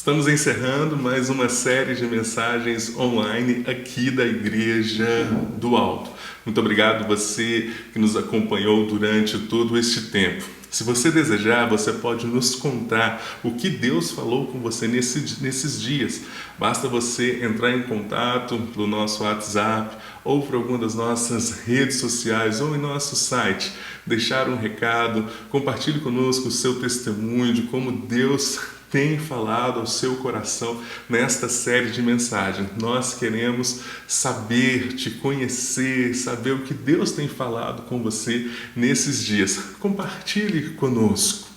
Estamos encerrando mais uma série de mensagens online aqui da Igreja do Alto. Muito obrigado você que nos acompanhou durante todo este tempo. Se você desejar, você pode nos contar o que Deus falou com você nesses dias. Basta você entrar em contato pelo nosso WhatsApp ou por alguma das nossas redes sociais ou em nosso site. Deixar um recado, compartilhe conosco o seu testemunho de como Deus tem falado ao seu coração nesta série de mensagens. Nós queremos saber, te conhecer, saber o que Deus tem falado com você nesses dias. Compartilhe conosco.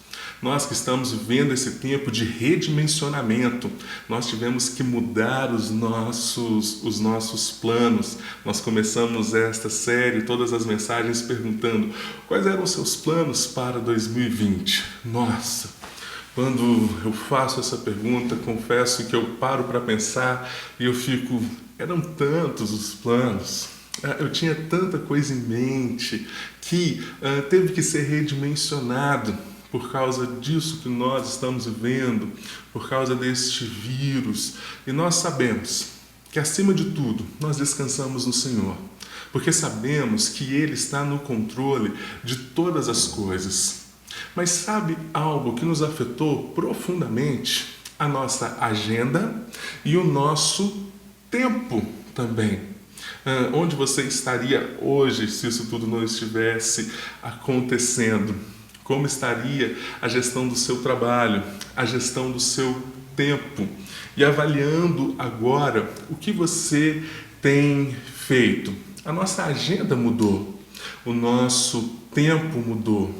Nós que estamos vivendo esse tempo de redimensionamento, nós tivemos que mudar os nossos planos. Nós começamos esta série, todas as mensagens perguntando quais eram os seus planos para 2020. Nossa! Quando eu faço essa pergunta, confesso que eu paro para pensar e eu fico, eram tantos os planos, eu tinha tanta coisa em mente que teve que ser redimensionado por causa disso que nós estamos vivendo, por causa deste vírus. E nós sabemos que, acima de tudo, nós descansamos no Senhor, porque sabemos que Ele está no controle de todas as coisas. Mas sabe algo que nos afetou profundamente? A nossa agenda e o nosso tempo também. Onde você estaria hoje se isso tudo não estivesse acontecendo? Como estaria a gestão do seu trabalho, a gestão do seu tempo? E avaliando agora o que você tem feito. A nossa agenda mudou, o nosso tempo mudou.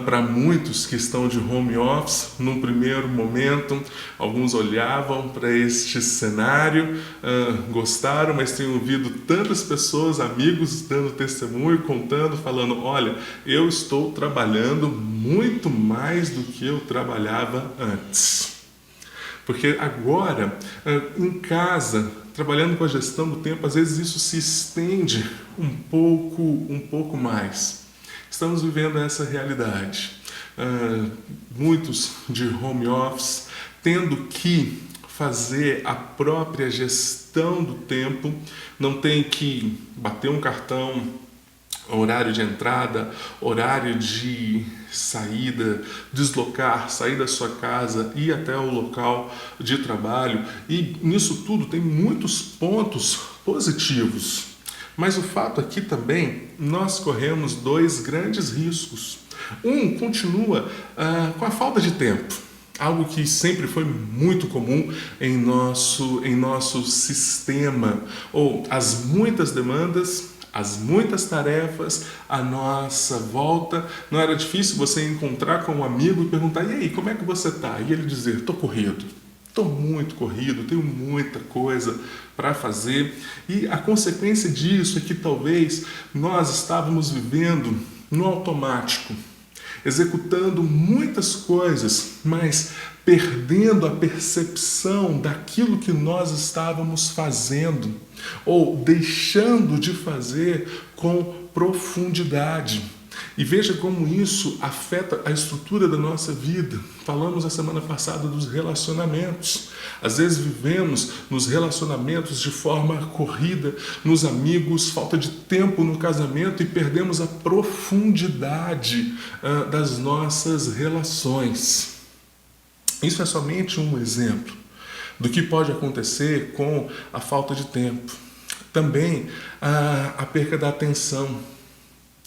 Para muitos que estão de home office, num primeiro momento, alguns olhavam para este cenário, gostaram, mas têm ouvido tantas pessoas, amigos, dando testemunho, contando, falando, olha, eu estou trabalhando muito mais do que eu trabalhava antes. Porque agora, em casa, trabalhando com a gestão do tempo, às vezes isso se estende um pouco mais. Estamos vivendo essa realidade. Muitos de home office tendo que fazer a própria gestão do tempo, não tem que bater um cartão, horário de entrada, horário de saída, deslocar, sair da sua casa, ir até o local de trabalho. E nisso tudo tem muitos pontos positivos. Mas o fato aqui também, nós corremos dois grandes riscos. Um continua com a falta de tempo, algo que sempre foi muito comum em nosso sistema, ou as muitas demandas, as muitas tarefas à nossa volta. Não era difícil você encontrar com um amigo e perguntar, e aí, como é que você está? E ele dizer, estou corrido. Estou muito corrido, tenho muita coisa para fazer. E a consequência disso é que talvez nós estávamos vivendo no automático, executando muitas coisas, mas perdendo a percepção daquilo que nós estávamos fazendo ou deixando de fazer com profundidade. E veja como isso afeta a estrutura da nossa vida. Falamos a semana passada dos relacionamentos. Às vezes vivemos nos relacionamentos de forma corrida, nos amigos, falta de tempo no casamento e perdemos a profundidade das nossas relações. Isso é somente um exemplo do que pode acontecer com a falta de tempo. Também a perca da atenção,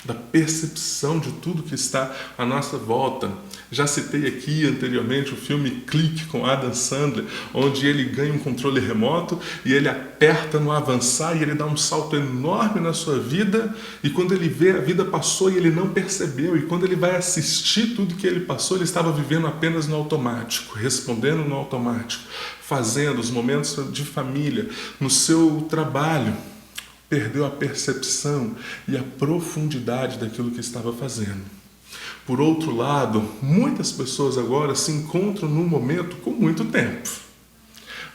da percepção de tudo que está à nossa volta. Já citei aqui anteriormente o filme Clique com Adam Sandler, onde ele ganha um controle remoto e ele aperta no avançar e ele dá um salto enorme na sua vida, e quando ele vê, a vida passou e ele não percebeu, e quando ele vai assistir tudo que ele passou, ele estava vivendo apenas no automático, respondendo no automático, fazendo os momentos de família, no seu trabalho. Perdeu a percepção e a profundidade daquilo que estava fazendo. Por outro lado, muitas pessoas agora se encontram num momento com muito tempo,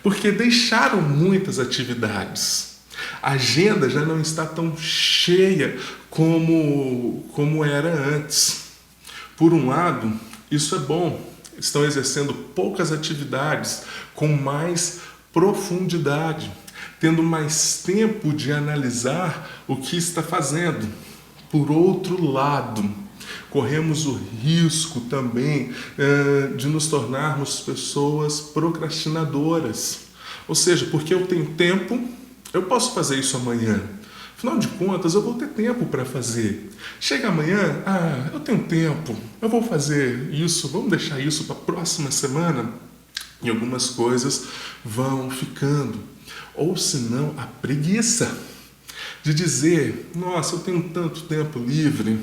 porque deixaram muitas atividades. A agenda já não está tão cheia como era antes. Por um lado, isso é bom. estão exercendo poucas atividades com mais profundidade, tendo mais tempo de analisar o que está fazendo. Por outro lado, corremos o risco também de nos tornarmos pessoas procrastinadoras. Ou seja, porque eu tenho tempo, eu posso fazer isso amanhã. Afinal de contas, eu vou ter tempo para fazer. Chega amanhã, eu tenho tempo, eu vou fazer isso, vamos deixar isso para a próxima semana. E algumas coisas vão ficando. Ou senão, a preguiça de dizer, nossa, eu tenho tanto tempo livre,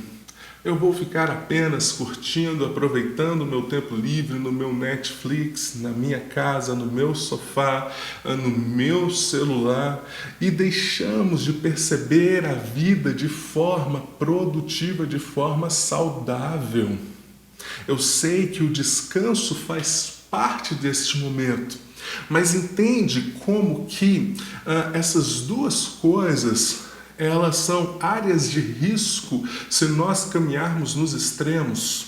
eu vou ficar apenas curtindo, aproveitando o meu tempo livre no meu Netflix, na minha casa, no meu sofá, no meu celular, e deixamos de perceber a vida de forma produtiva, de forma saudável. Eu sei que o descanso faz parte deste momento, mas entende como que essas duas coisas elas são áreas de risco se nós caminharmos nos extremos.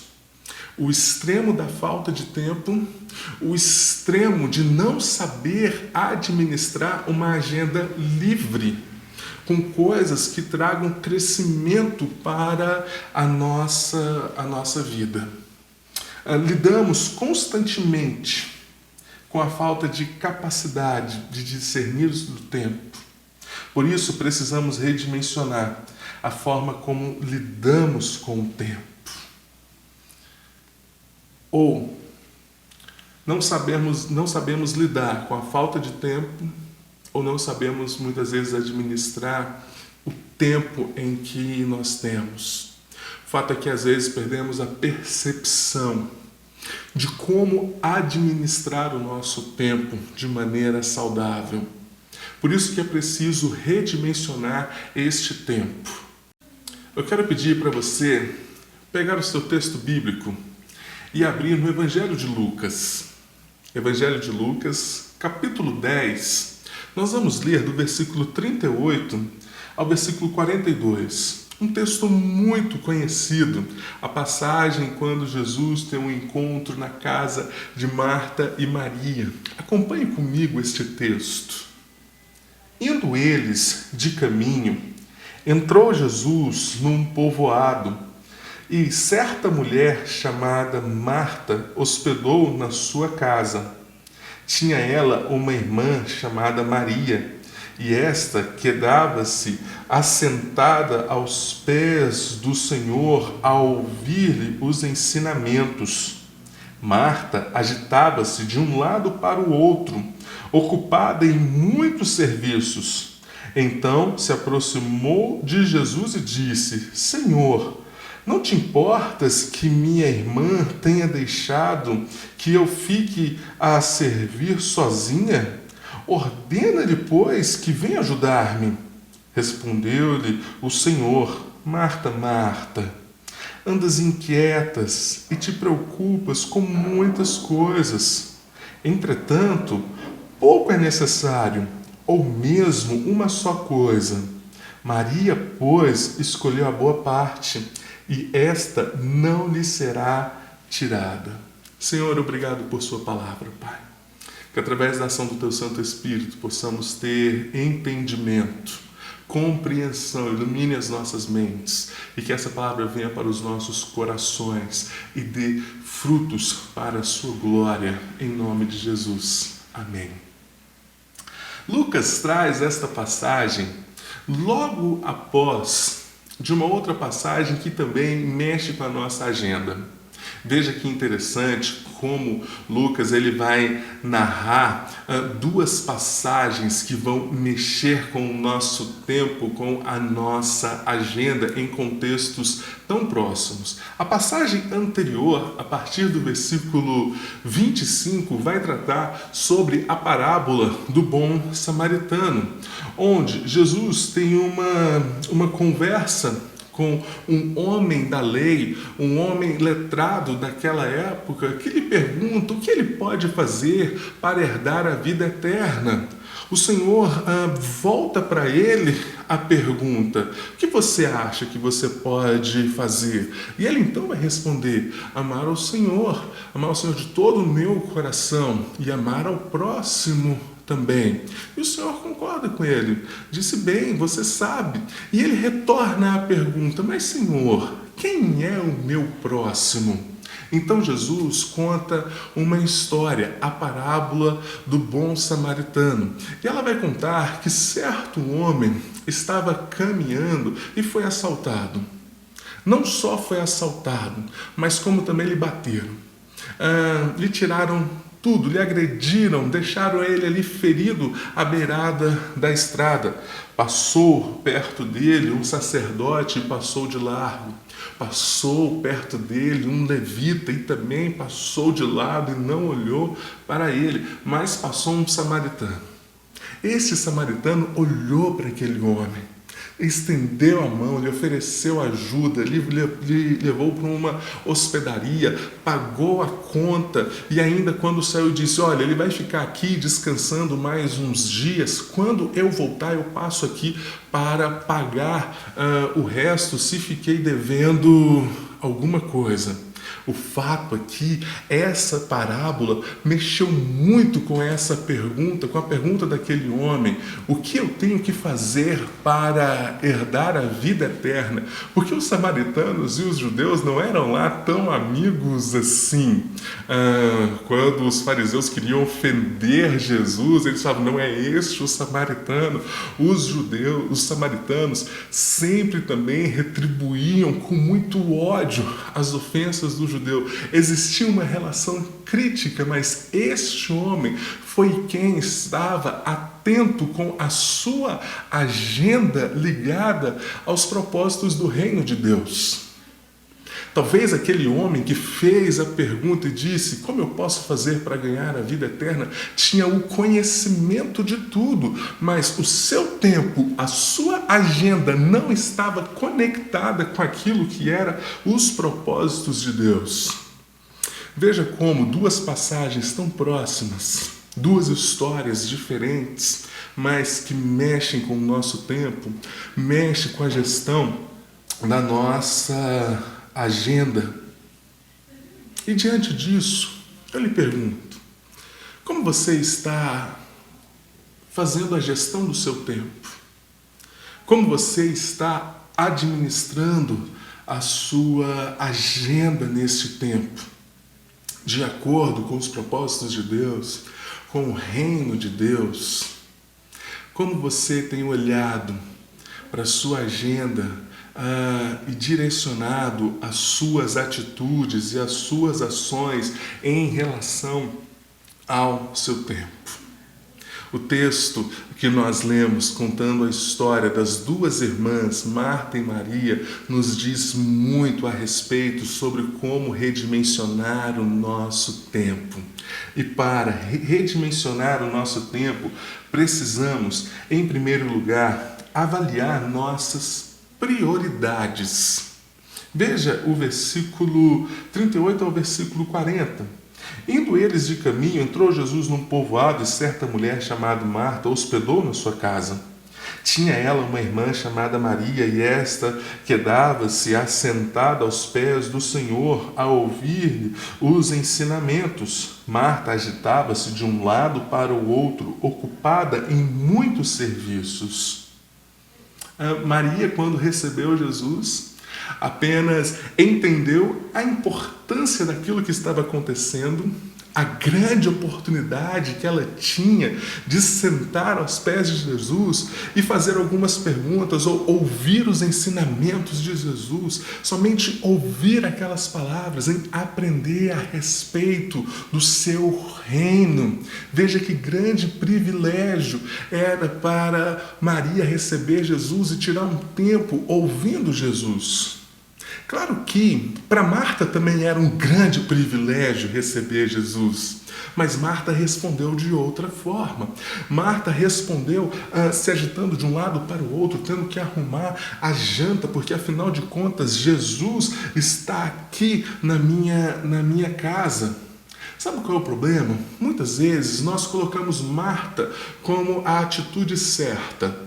O extremo da falta de tempo, o extremo de não saber administrar uma agenda livre, com coisas que tragam crescimento para a nossa vida. Lidamos constantemente com a falta de capacidade de discernir do tempo. Por isso, precisamos redimensionar a forma como lidamos com o tempo. Ou não sabemos lidar com a falta de tempo, ou não sabemos muitas vezes administrar o tempo em que nós temos. O fato é que às vezes perdemos a percepção de como administrar o nosso tempo de maneira saudável. Por isso que é preciso redimensionar este tempo. Eu quero pedir para você pegar o seu texto bíblico e abrir no Evangelho de Lucas. Evangelho de Lucas, capítulo 10. Nós vamos ler do versículo 38 ao versículo 42. Um texto muito conhecido, a passagem quando Jesus tem um encontro na casa de Marta e Maria. Acompanhe comigo este texto. Indo eles de caminho, entrou Jesus num povoado, e certa mulher chamada Marta hospedou na sua casa. Tinha ela uma irmã chamada Maria, e esta quedava-se assentada aos pés do Senhor a ouvir-lhe os ensinamentos. Marta agitava-se de um lado para o outro, ocupada em muitos serviços. Então se aproximou de Jesus e disse: Senhor, não te importas que minha irmã tenha deixado que eu fique a servir sozinha? Ordena-lhe, pois, que venha ajudar-me. Respondeu-lhe o Senhor: Marta, Marta, andas inquietas e te preocupas com muitas coisas. Entretanto, pouco é necessário, ou mesmo uma só coisa. Maria, pois, escolheu a boa parte, e esta não lhe será tirada. Senhor, obrigado por sua palavra, Pai. Que através da ação do Teu Santo Espírito possamos ter entendimento, compreensão, ilumine as nossas mentes e que essa palavra venha para os nossos corações e dê frutos para a sua glória, em nome de Jesus. Amém. Lucas traz esta passagem logo após de uma outra passagem que também mexe com a nossa agenda. Veja que interessante como Lucas ele vai narrar duas passagens que vão mexer com o nosso tempo, com a nossa agenda em contextos tão próximos. A passagem anterior, a partir do versículo 25, vai tratar sobre a parábola do bom samaritano, onde Jesus tem uma conversa com um homem da lei, um homem letrado daquela época, que lhe pergunta o que ele pode fazer para herdar a vida eterna. o Senhor volta para ele a pergunta: o que você acha que você pode fazer? E ele então vai responder: amar ao Senhor de todo o meu coração e amar ao próximo também. E o Senhor concorda com ele, disse: bem, você sabe. E ele retorna a pergunta: mas Senhor, quem é o meu próximo? Então Jesus conta uma história, a parábola do bom samaritano. E ela vai contar que certo homem estava caminhando e foi assaltado. Não só foi assaltado, mas como também lhe bateram. Lhe tiraram tudo, lhe agrediram, deixaram ele ali ferido à beirada da estrada. Passou perto dele um sacerdote e passou de largo. Passou perto dele um levita e também passou de lado e não olhou para ele, mas passou um samaritano. Esse samaritano olhou para aquele homem, estendeu a mão, lhe ofereceu ajuda, lhe levou para uma hospedaria, pagou a conta e ainda quando saiu disse: olha, ele vai ficar aqui descansando mais uns dias, quando eu voltar eu passo aqui para pagar o resto se fiquei devendo alguma coisa. O fato aqui, essa parábola mexeu muito com essa pergunta, com a pergunta daquele homem: o que eu tenho que fazer para herdar a vida eterna? Porque os samaritanos e os judeus não eram lá tão amigos assim. Quando os fariseus queriam ofender Jesus, eles falavam: não é este o samaritano. Os samaritanos sempre também retribuíam com muito ódio as ofensas do judeu. Existia uma relação crítica, mas este homem foi quem estava atento com a sua agenda ligada aos propósitos do reino de Deus. Talvez aquele homem que fez a pergunta e disse: como eu posso fazer para ganhar a vida eterna? Tinha o conhecimento de tudo, mas o seu tempo, a sua agenda não estava conectada com aquilo que era os propósitos de Deus. Veja como duas passagens tão próximas, duas histórias diferentes, mas que mexem com o nosso tempo, mexem com a gestão da nossa agenda. E diante disso, eu lhe pergunto: como você está fazendo a gestão do seu tempo? Como você está administrando a sua agenda neste tempo? De acordo com os propósitos de Deus, com o reino de Deus? Como você tem olhado para a sua agenda e direcionado as suas atitudes e as suas ações em relação ao seu tempo? O texto que nós lemos contando a história das duas irmãs, Marta e Maria, nos diz muito a respeito sobre como redimensionar o nosso tempo. E para redimensionar o nosso tempo, precisamos, em primeiro lugar, avaliar nossas prioridades. Veja o versículo 38 ao versículo 40. Indo eles de caminho, entrou Jesus num povoado e certa mulher chamada Marta hospedou na sua casa. Tinha ela uma irmã chamada Maria e esta quedava-se assentada aos pés do Senhor a ouvir-lhe os ensinamentos. Marta agitava-se de um lado para o outro, ocupada em muitos serviços. Maria, quando recebeu Jesus, apenas entendeu a importância daquilo que estava acontecendo, a grande oportunidade que ela tinha de sentar aos pés de Jesus e fazer algumas perguntas ou ouvir os ensinamentos de Jesus, somente ouvir aquelas palavras, em aprender a respeito do seu reino. Veja que grande privilégio era para Maria receber Jesus e tirar um tempo ouvindo Jesus. Claro que para Marta também era um grande privilégio receber Jesus, mas Marta respondeu de outra forma. Marta respondeu se agitando de um lado para o outro, tendo que arrumar a janta, porque afinal de contas Jesus está aqui na minha casa. Sabe qual é o problema? Muitas vezes nós colocamos Marta como a atitude certa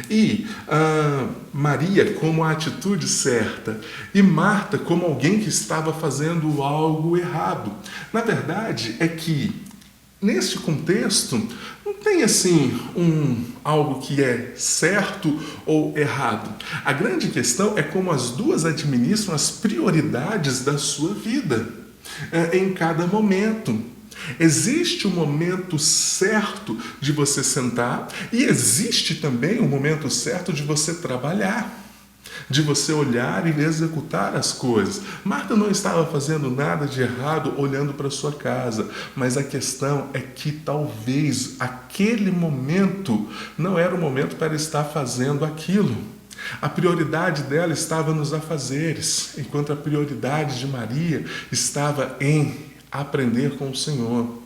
e Maria como a atitude certa e Marta como alguém que estava fazendo algo errado. Na verdade é que neste contexto não tem assim algo que é certo ou errado. A grande questão é como as duas administram as prioridades da sua vida em cada momento. Existe o momento certo de você sentar e existe também o momento certo de você trabalhar, de você olhar e executar as coisas. Marta não estava fazendo nada de errado olhando para sua casa, mas a questão é que talvez aquele momento não era o momento para estar fazendo aquilo. A prioridade dela estava nos afazeres, enquanto a prioridade de Maria estava em aprender com o Senhor.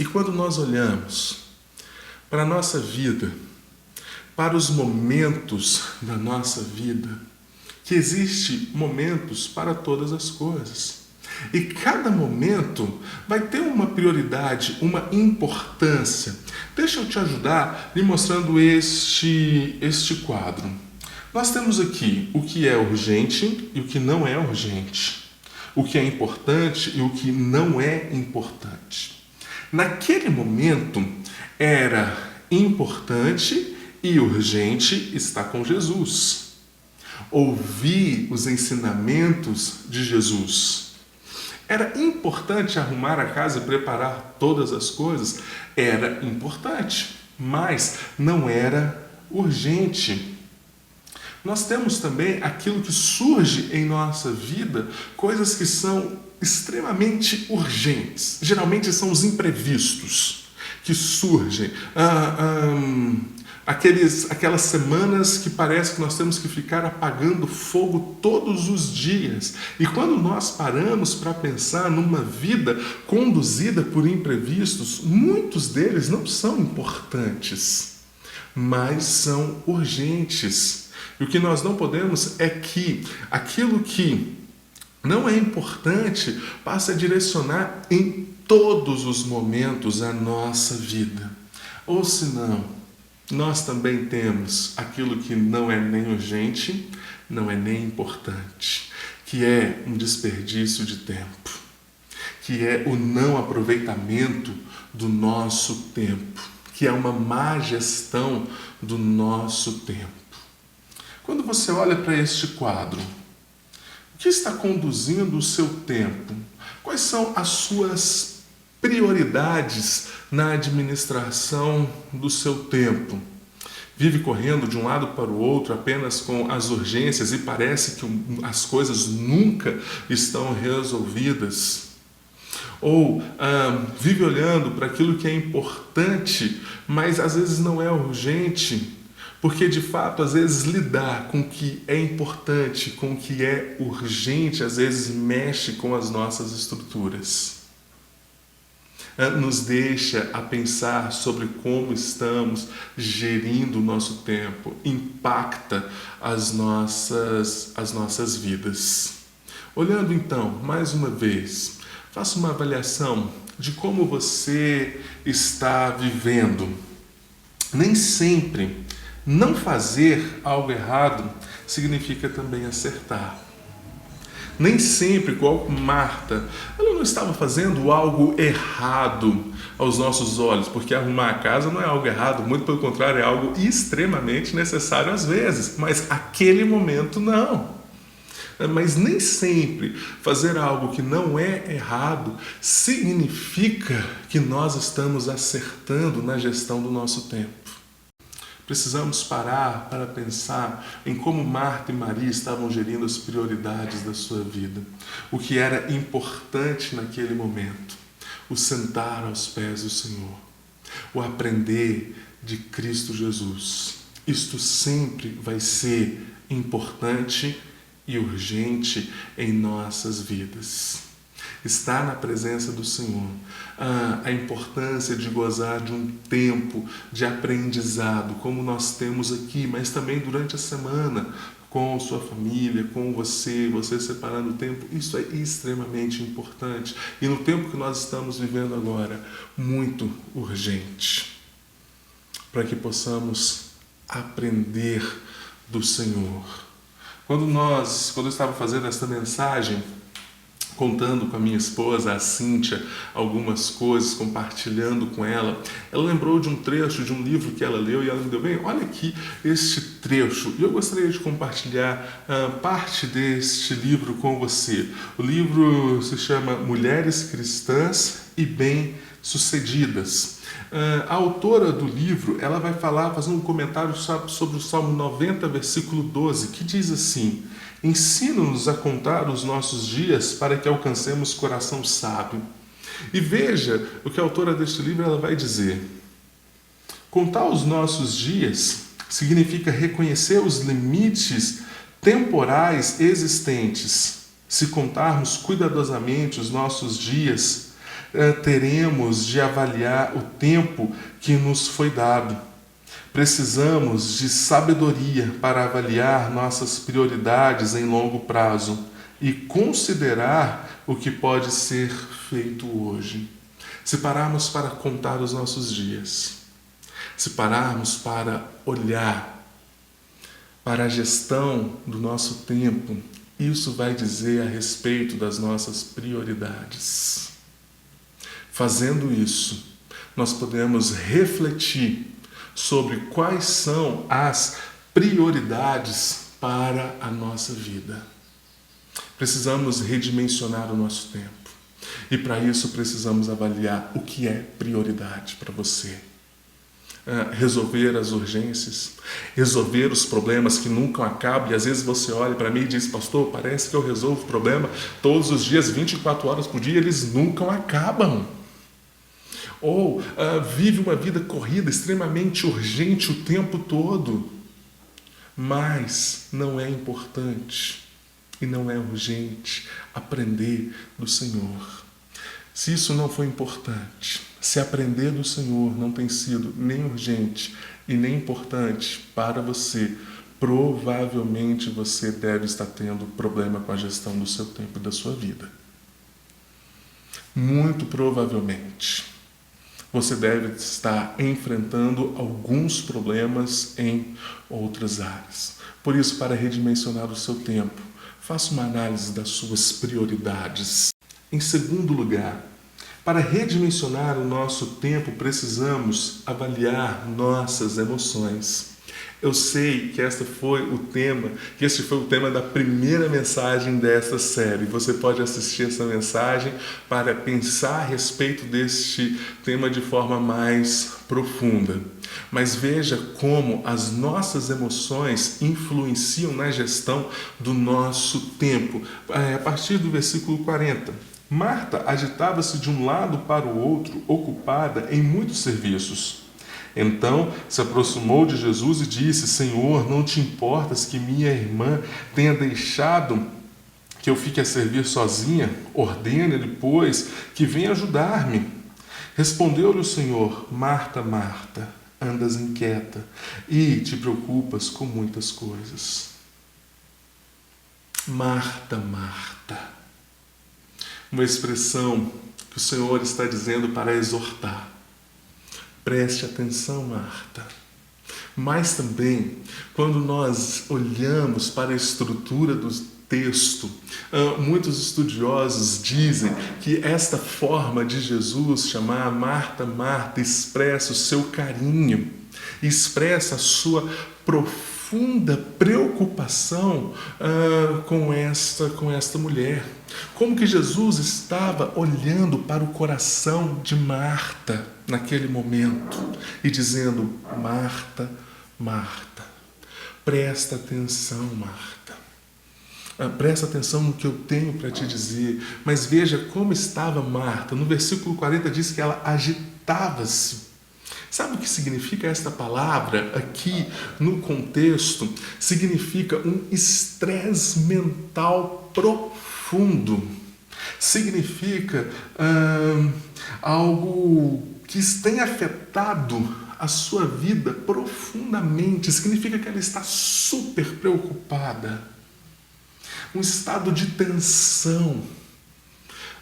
E quando nós olhamos para a nossa vida, para os momentos da nossa vida, que existe momentos para todas as coisas. E cada momento vai ter uma prioridade, uma importância. Deixa eu te ajudar lhe mostrando este quadro. Nós temos aqui o que é urgente e o que não é urgente. O que é importante e o que não é importante. Naquele momento era importante e urgente estar com Jesus. Ouvir os ensinamentos de Jesus. Era importante arrumar a casa e preparar todas as coisas? Era importante, mas não era urgente. Nós temos também aquilo que surge em nossa vida, coisas que são extremamente urgentes. Geralmente são os imprevistos que surgem. Aquelas semanas que parece que nós temos que ficar apagando fogo todos os dias. E quando nós paramos para pensar numa vida conduzida por imprevistos, muitos deles não são importantes, mas são urgentes. E o que nós não podemos é que aquilo que não é importante passe a direcionar em todos os momentos a nossa vida. Ou senão, nós também temos aquilo que não é nem urgente, não é nem importante, que é um desperdício de tempo, que é o não aproveitamento do nosso tempo, que é uma má gestão do nosso tempo. Quando você olha para este quadro, o que está conduzindo o seu tempo? Quais são as suas prioridades na administração do seu tempo? Vive correndo de um lado para o outro apenas com as urgências e parece que as coisas nunca estão resolvidas? Ou vive olhando para aquilo que é importante, mas às vezes não é urgente? Porque, de fato, às vezes lidar com o que é importante, com o que é urgente, às vezes mexe com as nossas estruturas. Nos deixa a pensar sobre como estamos gerindo o nosso tempo, impacta as nossas vidas. Olhando então, mais uma vez, faça uma avaliação de como você está vivendo. Nem sempre não fazer algo errado significa também acertar. Nem sempre, igual Marta, ela não estava fazendo algo errado aos nossos olhos, porque arrumar a casa não é algo errado, muito pelo contrário, é algo extremamente necessário às vezes, mas aquele momento não. Mas nem sempre fazer algo que não é errado significa que nós estamos acertando na gestão do nosso tempo. Precisamos parar para pensar em como Marta e Maria estavam gerindo as prioridades da sua vida. O que era importante naquele momento. O sentar aos pés do Senhor. O aprender de Cristo Jesus. Isto sempre vai ser importante e urgente em nossas vidas. Estar na presença do Senhor, a importância de gozar de um tempo de aprendizado, como nós temos aqui, mas também durante a semana, com sua família, com você separando o tempo, isso é extremamente importante. E no tempo que nós estamos vivendo agora, muito urgente, para que possamos aprender do Senhor. Quando eu estava fazendo esta mensagem, contando com a minha esposa, a Cíntia, algumas coisas, compartilhando com ela, ela lembrou de um trecho de um livro que ela leu e ela me deu, bem, olha aqui este trecho. E eu gostaria de compartilhar parte deste livro com você. O livro se chama Mulheres Cristãs e Bem-Sucedidas. A autora do livro, ela vai fazer um comentário sobre o Salmo 90, versículo 12, que diz assim: ensina-nos a contar os nossos dias para que alcancemos coração sábio. E veja o que a autora deste livro ela vai dizer. Contar os nossos dias significa reconhecer os limites temporais existentes. Se contarmos cuidadosamente os nossos dias, teremos de avaliar o tempo que nos foi dado. Precisamos de sabedoria para avaliar nossas prioridades em longo prazo e considerar o que pode ser feito hoje. Se pararmos para contar os nossos dias, se pararmos para olhar para a gestão do nosso tempo, isso vai dizer a respeito das nossas prioridades. Fazendo isso, nós podemos refletir sobre quais são as prioridades para a nossa vida. Precisamos redimensionar o nosso tempo. E para isso precisamos avaliar o que é prioridade para você. Resolver as urgências, resolver os problemas que nunca acabam. E às vezes você olha para mim e diz, pastor, parece que eu resolvo o problema todos os dias, 24 horas por dia, eles nunca acabam. Ou vive uma vida corrida, extremamente urgente o tempo todo. Mas não é importante e não é urgente aprender do Senhor. Se isso não for importante, se aprender do Senhor não tem sido nem urgente e nem importante para você, provavelmente você deve estar tendo problema com a gestão do seu tempo e da sua vida. Muito provavelmente. Você deve estar enfrentando alguns problemas em outras áreas. Por isso, para redimensionar o seu tempo, faça uma análise das suas prioridades. Em segundo lugar, para redimensionar o nosso tempo, precisamos avaliar nossas emoções. Eu sei que esse foi o tema da primeira mensagem desta série. Você pode assistir essa mensagem para pensar a respeito deste tema de forma mais profunda. Mas veja como as nossas emoções influenciam na gestão do nosso tempo. A partir do versículo 40. Marta agitava-se de um lado para o outro, ocupada em muitos serviços. Então se aproximou de Jesus e disse, Senhor, não te importas que minha irmã tenha deixado que eu fique a servir sozinha? Ordena-lhe, pois, que venha ajudar-me. Respondeu-lhe o Senhor, Marta, Marta, andas inquieta e te preocupas com muitas coisas. Marta, Marta. Uma expressão que o Senhor está dizendo para exortar. Preste atenção, Marta. Mas também, quando nós olhamos para a estrutura do texto, muitos estudiosos dizem que esta forma de Jesus chamar Marta, Marta, expressa o seu carinho, expressa a sua profunda preocupação com esta mulher. Como que Jesus estava olhando para o coração de Marta naquele momento e dizendo, Marta, Marta, presta atenção, Marta. Presta atenção no que eu tenho para te dizer. Mas veja como estava Marta. No versículo 40 diz que ela agitava-se. Sabe o que significa esta palavra aqui no contexto? Significa um estresse mental profundo. Significa algo que tem afetado a sua vida profundamente, significa que ela está super preocupada. Um estado de tensão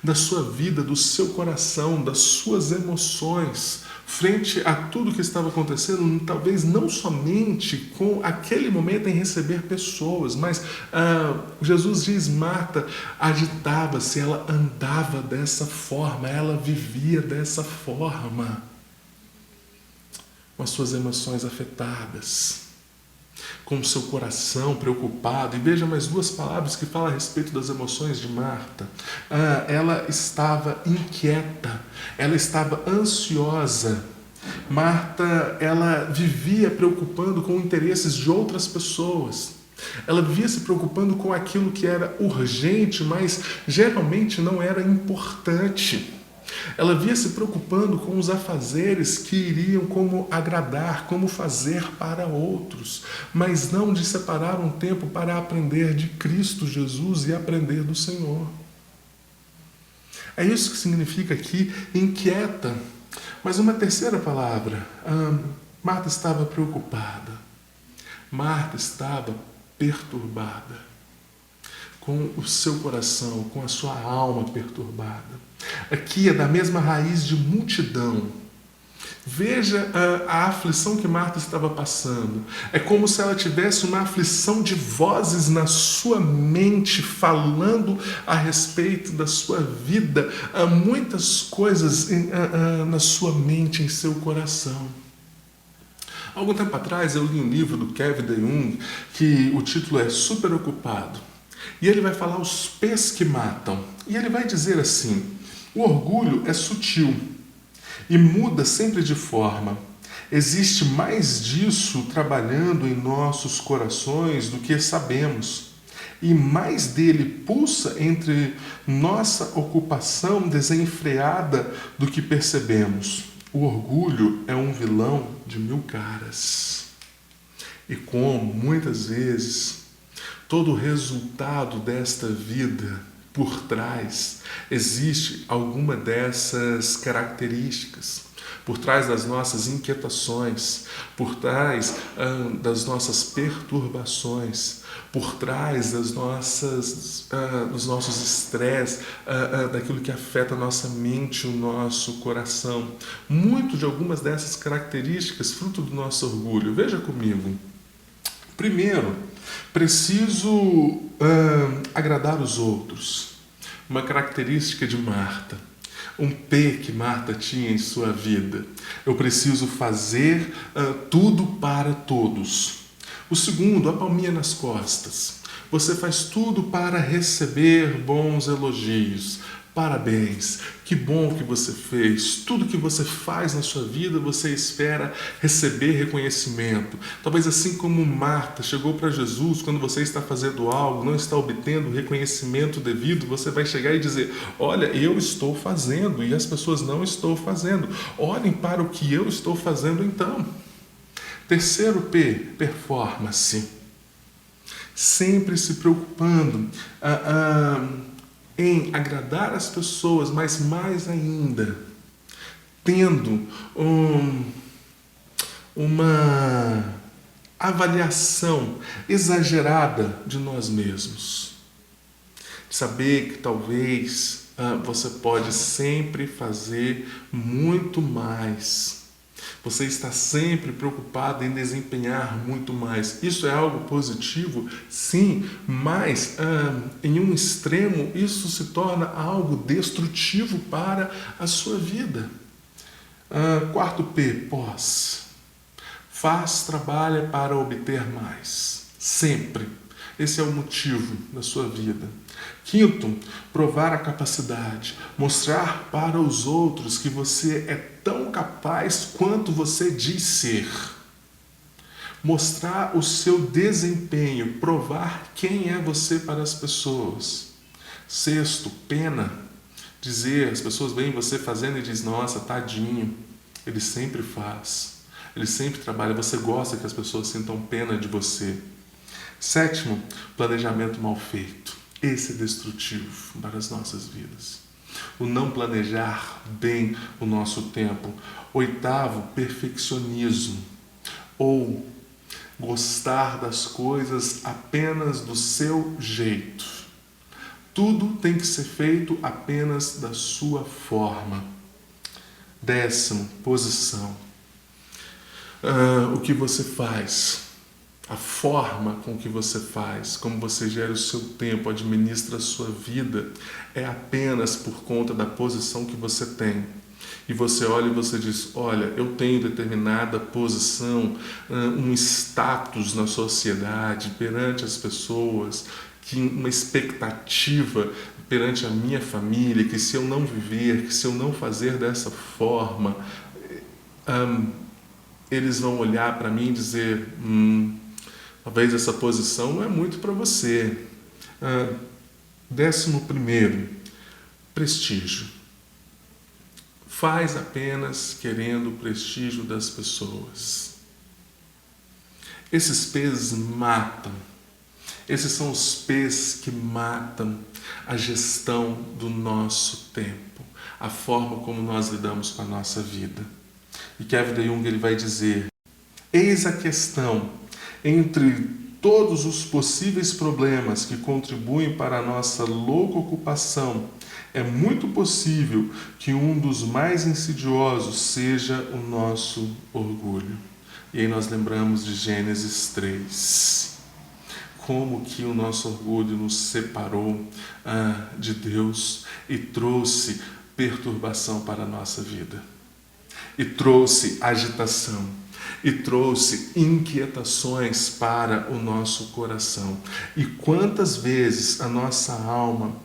da sua vida, do seu coração, das suas emoções, frente a tudo que estava acontecendo, talvez não somente com aquele momento em receber pessoas, mas Jesus diz, Marta agitava-se, ela andava dessa forma, ela vivia dessa forma, com as suas emoções afetadas, com o seu coração preocupado. E veja mais duas palavras que falam a respeito das emoções de Marta. Ela estava inquieta, ela estava ansiosa. Marta, ela vivia preocupando com interesses de outras pessoas. Ela vivia se preocupando com aquilo que era urgente, mas geralmente não era importante. Ela via se preocupando com os afazeres que iriam como agradar, como fazer para outros, mas não de separar um tempo para aprender de Cristo Jesus e aprender do Senhor. É isso que significa aqui inquieta. Mas uma terceira palavra, Marta estava preocupada, Marta estava perturbada, com o seu coração, com a sua alma perturbada. Aqui é da mesma raiz de multidão. Veja a aflição que Marta estava passando. É como se ela tivesse uma aflição de vozes na sua mente, falando a respeito da sua vida, muitas coisas na sua mente, em seu coração. Algum tempo atrás eu li um livro do Kevin DeYoung, que o título é Super Ocupado. E ele vai falar os P's que matam. E ele vai dizer assim: o orgulho é sutil e muda sempre de forma. Existe mais disso trabalhando em nossos corações do que sabemos. E mais dele pulsa entre nossa ocupação desenfreada do que percebemos. O orgulho é um vilão de 1000 caras. E como, muitas vezes, todo o resultado desta vida, por trás, existe alguma dessas características. Por trás das nossas inquietações, por trás das nossas perturbações, por trás dos nossos estresses, daquilo que afeta a nossa mente, o nosso coração. Muito de algumas dessas características, fruto do nosso orgulho. Veja comigo. Primeiro, preciso agradar os outros. Uma característica de Marta. Um P que Marta tinha em sua vida. Eu preciso fazer tudo para todos. O segundo, a palminha nas costas. Você faz tudo para receber bons elogios. Parabéns, que bom que você fez. Tudo que você faz na sua vida, você espera receber reconhecimento. Talvez assim como Marta chegou para Jesus, quando você está fazendo algo, não está obtendo o reconhecimento devido, você vai chegar e dizer: olha, eu estou fazendo e as pessoas não estão fazendo. Olhem para o que eu estou fazendo então. Terceiro P, performance. Sempre se preocupando em agradar as pessoas, mas mais ainda, tendo uma avaliação exagerada de nós mesmos. Saber que talvez você pode sempre fazer muito mais. Você está sempre preocupado em desempenhar muito mais. Isso é algo positivo? Sim, mas em um extremo isso se torna algo destrutivo para a sua vida. Quarto P, posse. Trabalha para obter mais. Sempre. Esse é o motivo da sua vida. Quinto, provar a capacidade. Mostrar para os outros que você é tão capaz quanto você diz ser. Mostrar o seu desempenho. Provar quem é você para as pessoas. Sexto, pena. Dizer, as pessoas veem você fazendo e dizem: nossa, tadinho. Ele sempre faz. Ele sempre trabalha. Você gosta que as pessoas sintam pena de você. Sétimo, planejamento mal feito. Esse é destrutivo para as nossas vidas. o não planejar bem o nosso tempo. Oitavo, perfeccionismo, ou gostar das coisas apenas do seu jeito. Tudo tem que ser feito apenas da sua forma. Décimo, posição. O que você faz, a forma com que você faz, como você gera o seu tempo, administra a sua vida, é apenas por conta da posição que você tem. E você olha e você diz, olha, eu tenho determinada posição, um status na sociedade, perante as pessoas, que uma expectativa perante a minha família, que se eu não viver, que se eu não fazer dessa forma, eles vão olhar para mim e dizer, talvez essa posição não é muito para você. 11º, prestígio. Faz apenas querendo o prestígio das pessoas. Esses P's matam. Esses são os P's que matam a gestão do nosso tempo, a forma como nós lidamos com a nossa vida. E Kevin DeYoung ele vai dizer, eis a questão entre todos os possíveis problemas que contribuem para a nossa louca ocupação, é muito possível que um dos mais insidiosos seja o nosso orgulho. E aí nós lembramos de Gênesis 3. Como que o nosso orgulho nos separou de Deus e trouxe perturbação para a nossa vida. E trouxe agitação. E trouxe inquietações para o nosso coração. E quantas vezes em nossa alma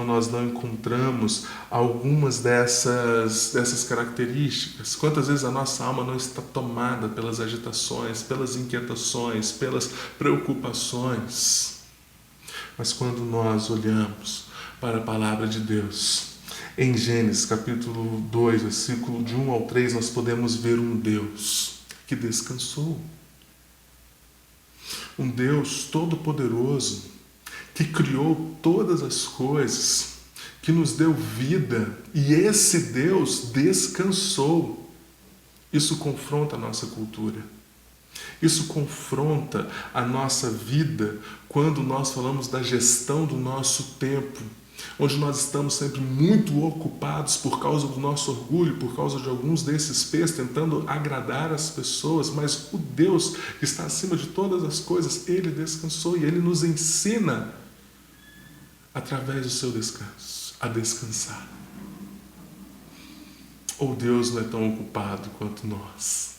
nós não encontramos algumas dessas características? Quantas vezes a nossa alma não está tomada pelas agitações, pelas inquietações, pelas preocupações? Mas quando nós olhamos para a palavra de Deus, em Gênesis capítulo 2, versículo de 1 ao 3, nós podemos ver um Deus que descansou. Um Deus todo-poderoso, que criou todas as coisas, que nos deu vida, e esse Deus descansou. Isso confronta a nossa cultura. Isso confronta a nossa vida quando nós falamos da gestão do nosso tempo, onde nós estamos sempre muito ocupados por causa do nosso orgulho, por causa de alguns desses P's, tentando agradar as pessoas, mas o Deus que está acima de todas as coisas, Ele descansou e Ele nos ensina, através do seu descanso, a descansar. Ou Deus não é tão ocupado quanto nós?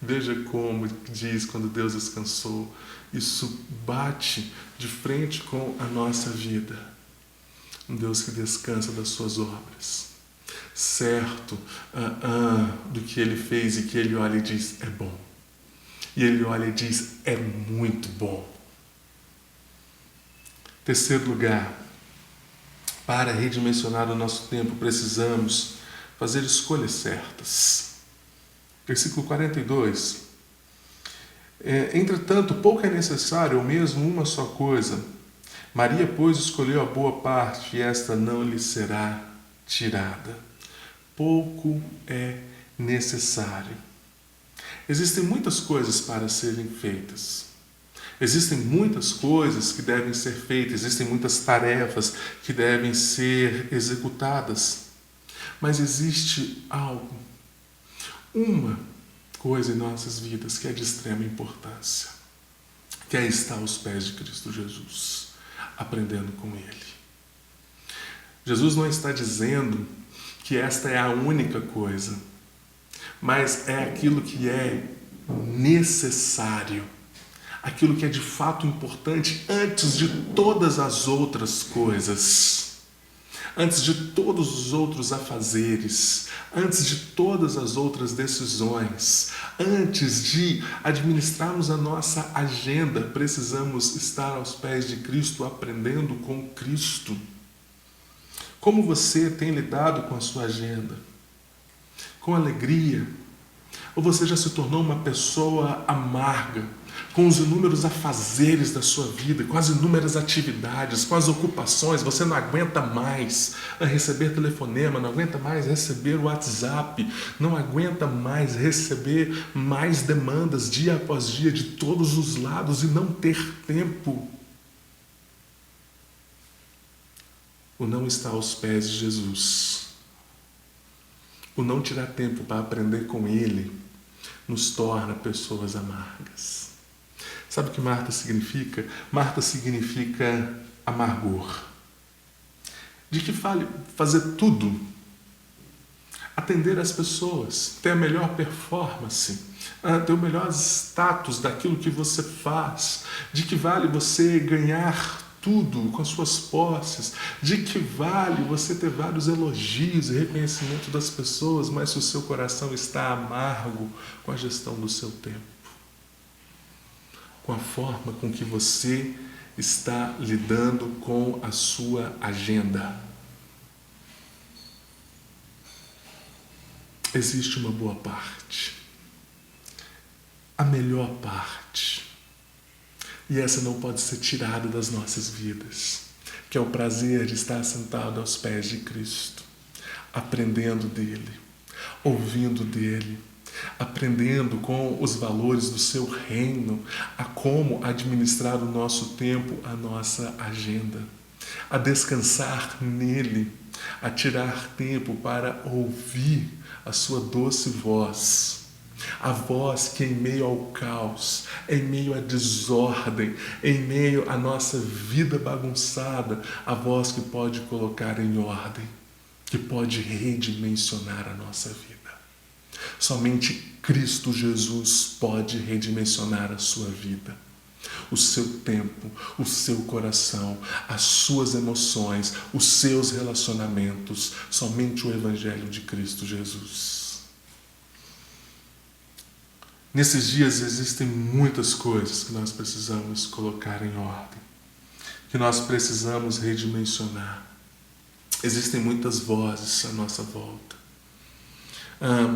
Veja como diz quando Deus descansou, isso bate de frente com a nossa vida. Um Deus que descansa das suas obras, certo do que Ele fez, e que Ele olha e diz, é bom. E Ele olha e diz, é muito bom. Terceiro lugar, para redimensionar o nosso tempo, precisamos fazer escolhas certas. Versículo 42. Entretanto, pouco é necessário, ou mesmo uma só coisa. Maria, pois, escolheu a boa parte, e esta não lhe será tirada. Pouco é necessário. Existem muitas coisas para serem feitas. Existem muitas coisas que devem ser feitas, existem muitas tarefas que devem ser executadas. Mas existe algo, uma coisa em nossas vidas que é de extrema importância, que é estar aos pés de Cristo Jesus, aprendendo com Ele. Jesus não está dizendo que esta é a única coisa, mas é aquilo que é necessário, aquilo que é de fato importante antes de todas as outras coisas, antes de todos os outros afazeres, antes de todas as outras decisões, antes de administrarmos a nossa agenda, precisamos estar aos pés de Cristo, aprendendo com Cristo. Como você tem lidado com a sua agenda? Com alegria? Ou você já se tornou uma pessoa amarga, com os inúmeros afazeres da sua vida, com as inúmeras atividades, com as ocupações, você não aguenta mais receber telefonema, não aguenta mais receber WhatsApp, não aguenta mais receber mais demandas dia após dia de todos os lados e não ter tempo. O não estar aos pés de Jesus, o não tirar tempo para aprender com Ele, nos torna pessoas amargas. Sabe o que Marta significa? Marta significa amargor. De que vale fazer tudo, atender as pessoas, ter a melhor performance, ter o melhor status daquilo que você faz, de que vale você ganhar tudo com as suas posses, de que vale você ter vários elogios e reconhecimento das pessoas, mas se o seu coração está amargo com a gestão do seu tempo, com a forma com que você está lidando com a sua agenda. Existe uma boa parte, a melhor parte, e essa não pode ser tirada das nossas vidas, que é o prazer de estar sentado aos pés de Cristo, aprendendo dele, ouvindo dele, aprendendo com os valores do seu reino, a como administrar o nosso tempo, a nossa agenda, a descansar nele, a tirar tempo para ouvir a sua doce voz, a voz que em meio ao caos, em meio à desordem, em meio à nossa vida bagunçada, a voz que pode colocar em ordem, que pode redimensionar a nossa vida. Somente Cristo Jesus pode redimensionar a sua vida, o seu tempo, o seu coração, as suas emoções, os seus relacionamentos. Somente o Evangelho de Cristo Jesus. Nesses dias existem muitas coisas que nós precisamos colocar em ordem, que nós precisamos redimensionar. Existem muitas vozes à nossa volta.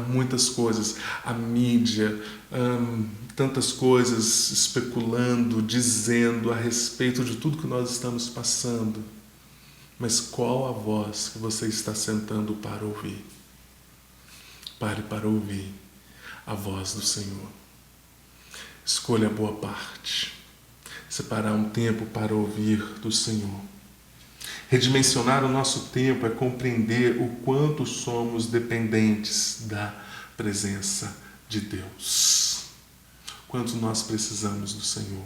Muitas coisas, a mídia, tantas coisas especulando, dizendo a respeito de tudo que nós estamos passando. Mas qual a voz que você está sentando para ouvir? Pare para ouvir a voz do Senhor. Escolha a boa parte. Separar um tempo para ouvir do Senhor. Redimensionar o nosso tempo é compreender o quanto somos dependentes da presença de Deus. Quanto nós precisamos do Senhor.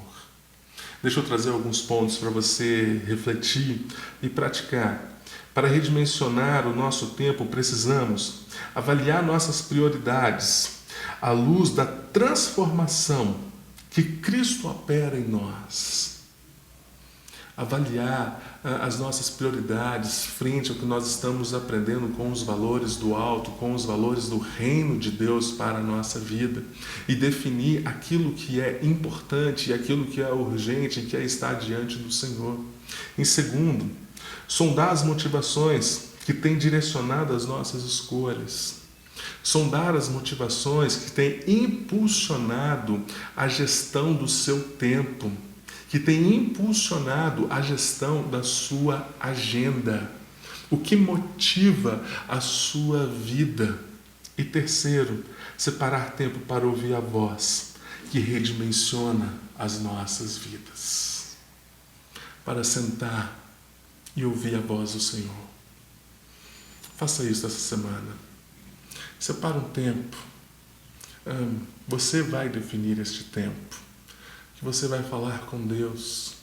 Deixa eu trazer alguns pontos para você refletir e praticar. Para redimensionar o nosso tempo, precisamos avaliar nossas prioridades à luz da transformação que Cristo opera em nós. Avaliar as nossas prioridades frente ao que nós estamos aprendendo com os valores do alto, com os valores do reino de Deus para a nossa vida, e definir aquilo que é importante e aquilo que é urgente e que é estar diante do Senhor. Em segundo, sondar as motivações que têm direcionado as nossas escolhas. Sondar as motivações que têm impulsionado a gestão do seu tempo, que tem impulsionado a gestão da sua agenda, o que motiva a sua vida. E terceiro, separar tempo para ouvir a voz que redimensiona as nossas vidas, para sentar e ouvir a voz do Senhor. Faça isso essa semana. Separa um tempo. Você vai definir este tempo. Que você vai falar com Deus,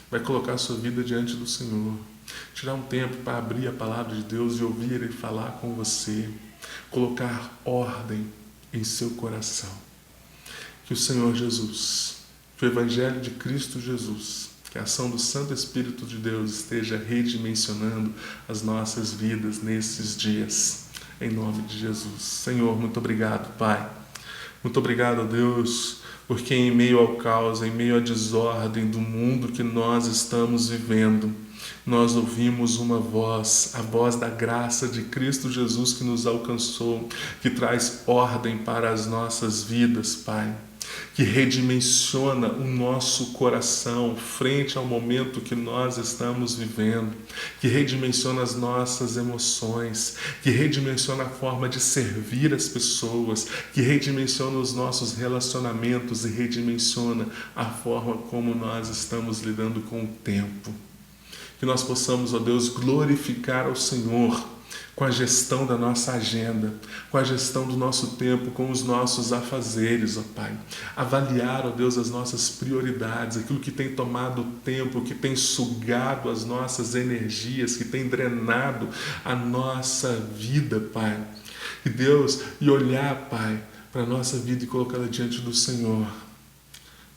vai colocar a sua vida diante do Senhor, tirar um tempo para abrir a palavra de Deus e ouvir Ele falar com você, colocar ordem em seu coração. Que o Senhor Jesus, que o Evangelho de Cristo Jesus, que a ação do Santo Espírito de Deus esteja redimensionando as nossas vidas nesses dias, em nome de Jesus. Senhor, muito obrigado, Pai. Muito obrigado, Deus, porque em meio ao caos, em meio à desordem do mundo que nós estamos vivendo, nós ouvimos uma voz, a voz da graça de Cristo Jesus que nos alcançou, que traz ordem para as nossas vidas, Pai. que redimensiona o nosso coração frente ao momento que nós estamos vivendo, que redimensiona as nossas emoções, que redimensiona a forma de servir as pessoas, que redimensiona os nossos relacionamentos e redimensiona a forma como nós estamos lidando com o tempo. Que nós possamos, ó Deus, glorificar ao Senhor com a gestão da nossa agenda, com a gestão do nosso tempo, com os nossos afazeres, ó Pai. Avaliar, ó Deus, as nossas prioridades, aquilo que tem tomado tempo, que tem sugado as nossas energias, que tem drenado a nossa vida, Pai. E Deus, e olhar, Pai, para a nossa vida e colocá-la diante do Senhor,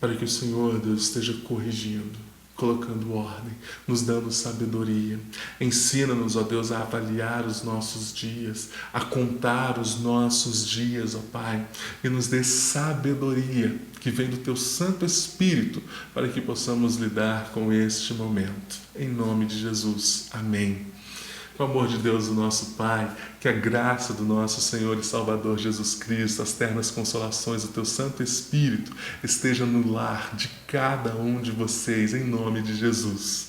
para que o Senhor, Deus, esteja corrigindo, colocando ordem, nos dando sabedoria. Ensina-nos, ó Deus, a avaliar os nossos dias, a contar os nossos dias, ó Pai, e nos dê sabedoria que vem do Teu Santo Espírito para que possamos lidar com este momento. Em nome de Jesus. Amém. Com o amor de Deus, o nosso Pai, que a graça do nosso Senhor e Salvador Jesus Cristo, as ternas consolações do Teu Santo Espírito, esteja no lar de cada um de vocês, em nome de Jesus.